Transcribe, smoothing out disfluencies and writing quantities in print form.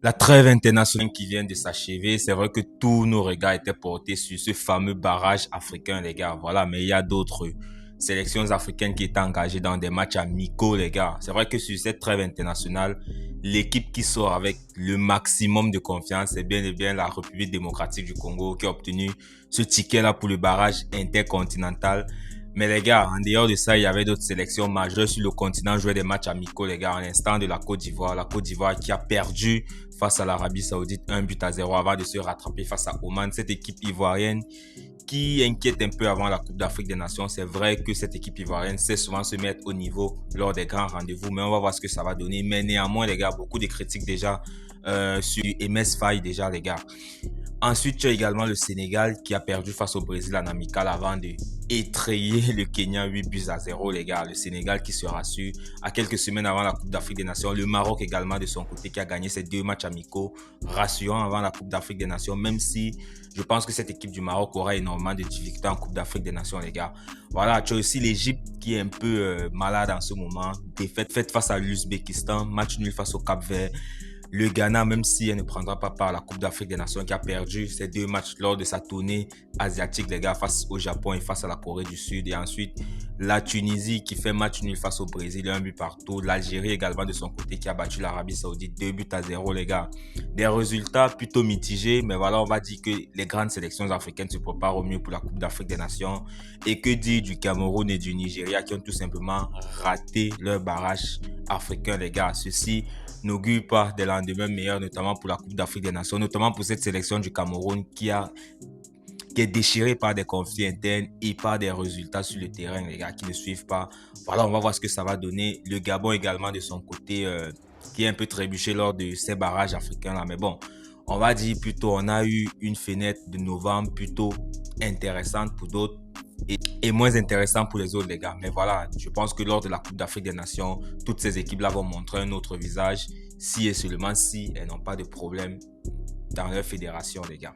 La trêve internationale qui vient de s'achever, c'est vrai que tous nos regards étaient portés sur ce fameux barrage africain, les gars. Voilà, mais il y a d'autres sélections africaines qui étaient engagées dans des matchs amicaux, les gars. C'est vrai que sur cette trêve internationale, l'équipe qui sort avec le maximum de confiance, c'est bien et bien la République démocratique du Congo qui a obtenu ce ticket-là pour le barrage intercontinental. Mais les gars, en dehors de ça, il y avait d'autres sélections majeures sur le continent jouaient des matchs amicaux, les gars. À l'instant de la Côte d'Ivoire. La Côte d'Ivoire qui a perdu face à l'Arabie Saoudite 1-0 avant de se rattraper face à Oman. Cette équipe ivoirienne qui inquiète un peu avant la Coupe d'Afrique des Nations. C'est vrai que cette équipe ivoirienne sait souvent se mettre au niveau lors des grands rendez-vous, mais on va voir ce que ça va donner. Mais néanmoins, les gars, beaucoup de critiques déjà sur MS Faye déjà, les gars. Ensuite, tu as également le Sénégal qui a perdu face au Brésil en amical avant de étrayer le Kenya 8-0, les gars. Le Sénégal qui se rassure à quelques semaines avant la Coupe d'Afrique des Nations. Le Maroc également de son côté qui a gagné ses 2 matchs amicaux rassurants avant la Coupe d'Afrique des Nations, même si je pense que cette équipe du Maroc aura énormément de difficultés en Coupe d'Afrique des Nations, les gars. Voilà, tu as aussi l'Égypte qui est un peu malade en ce moment. Défaite faite face à l'Ouzbékistan, match nul face au Cap-Vert. Le Ghana, même si elle ne prendra pas part à la Coupe d'Afrique des Nations, qui a perdu ses 2 matchs lors de sa tournée asiatique, les gars, face au Japon et face à la Corée du Sud. Et ensuite, la Tunisie qui fait match nul face au Brésil, 1 but partout. L'Algérie également de son côté qui a battu l'Arabie Saoudite 2-0, les gars. Des résultats plutôt mitigés, mais voilà, on va dire que les grandes sélections africaines se préparent au mieux pour la Coupe d'Afrique des Nations. Et que dire du Cameroun et du Nigeria qui ont tout simplement raté leur barrage africain, les gars. Ceci n'augure pas des lendemains meilleurs, notamment pour la Coupe d'Afrique des Nations, notamment pour cette sélection du Cameroun qui est déchirée par des conflits internes et par des résultats sur le terrain, les gars, qui ne suivent pas. Voilà, on va voir ce que ça va donner. Le Gabon également de son côté, qui est un peu trébuché lors de ces barrages africains-là. Mais bon, on va dire plutôt, on a eu une fenêtre de novembre plutôt intéressante pour d'autres et moins intéressant pour les autres, les gars. Mais voilà, je pense que lors de la Coupe d'Afrique des Nations, toutes ces équipes-là vont montrer un autre visage si et seulement si elles n'ont pas de problème dans leur fédération, les gars.